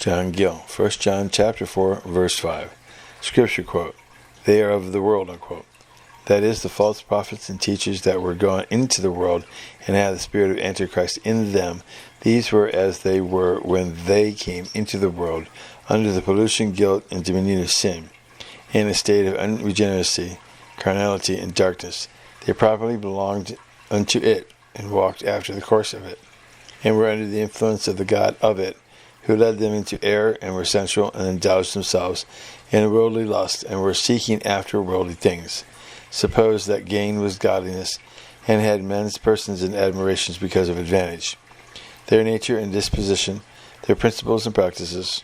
John Gill, 1 John chapter 4, verse 5. Scripture quote, "They are of the world," unquote. That is, the false prophets and teachers that were gone into the world and had the spirit of Antichrist in them. These were as they were when they came into the world, under the pollution, guilt, and dominion of sin, in a state of unregeneracy, carnality, and darkness. They properly belonged unto it, and walked after the course of it, and were under the influence of the god of it, who led them into error, and were sensual, and indulged themselves in worldly lust, and were seeking after worldly things, supposed that gain was godliness, and had men's persons in admirations because of advantage. Their nature and disposition, their principles and practices,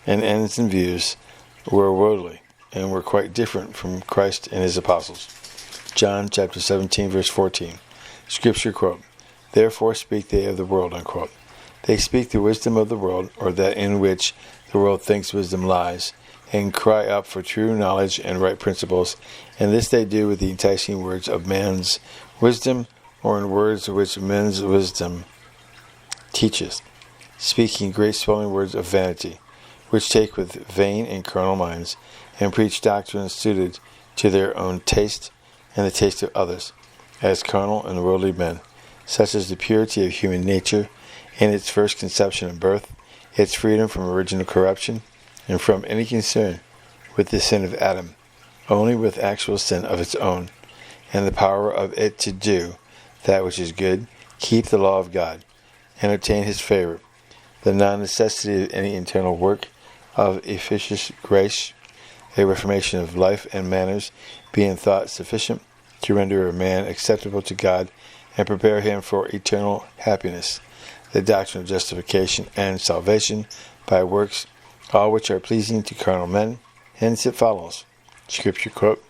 and ends and views were worldly, and were quite different from Christ and his apostles. John chapter 17, verse 14. Scripture quote, "Therefore speak they of the world," unquote. They speak the wisdom of the world, or that in which the world thinks wisdom lies, and cry up for true knowledge and right principles, and this they do with the enticing words of man's wisdom, or in words which men's wisdom teacheth, speaking great swelling words of vanity, which take with vain and carnal minds, and preach doctrines suited to their own taste and the taste of others, as carnal and worldly men, such as the purity of human nature in its first conception and birth, its freedom from original corruption, and from any concern with the sin of Adam, only with actual sin of its own, and the power of it to do that which is good, keep the law of God, and obtain his favor, the non-necessity of any internal work of efficacious grace, a reformation of life and manners, being thought sufficient to render a man acceptable to God, and prepare him for eternal happiness, the doctrine of justification and salvation by works, all which are pleasing to carnal men. Hence it follows, Scripture quote,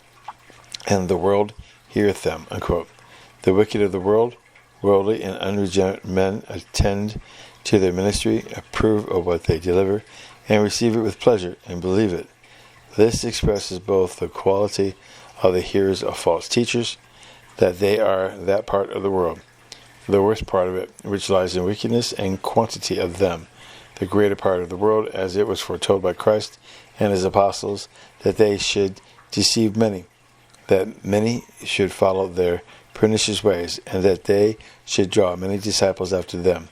"And the world heareth them," unquote. The wicked of the world, worldly and unregenerate men, attend to their ministry, approve of what they deliver, and receive it with pleasure, and believe it. This expresses both the quality of the hearers of false teachers, that they are that part of the world, the worst part of it, which lies in wickedness and quantity of them, the greater part of the world, as it was foretold by Christ and his apostles, that they should deceive many, that many should follow their pernicious ways, and that they should draw many disciples after them.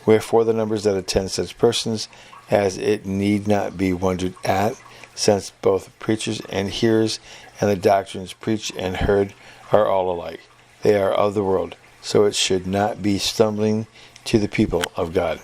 Wherefore the numbers that attend such persons, as it need not be wondered at, since both preachers and hearers and the doctrines preached and heard are all alike. They are of the world, so it should not be stumbling to the people of God.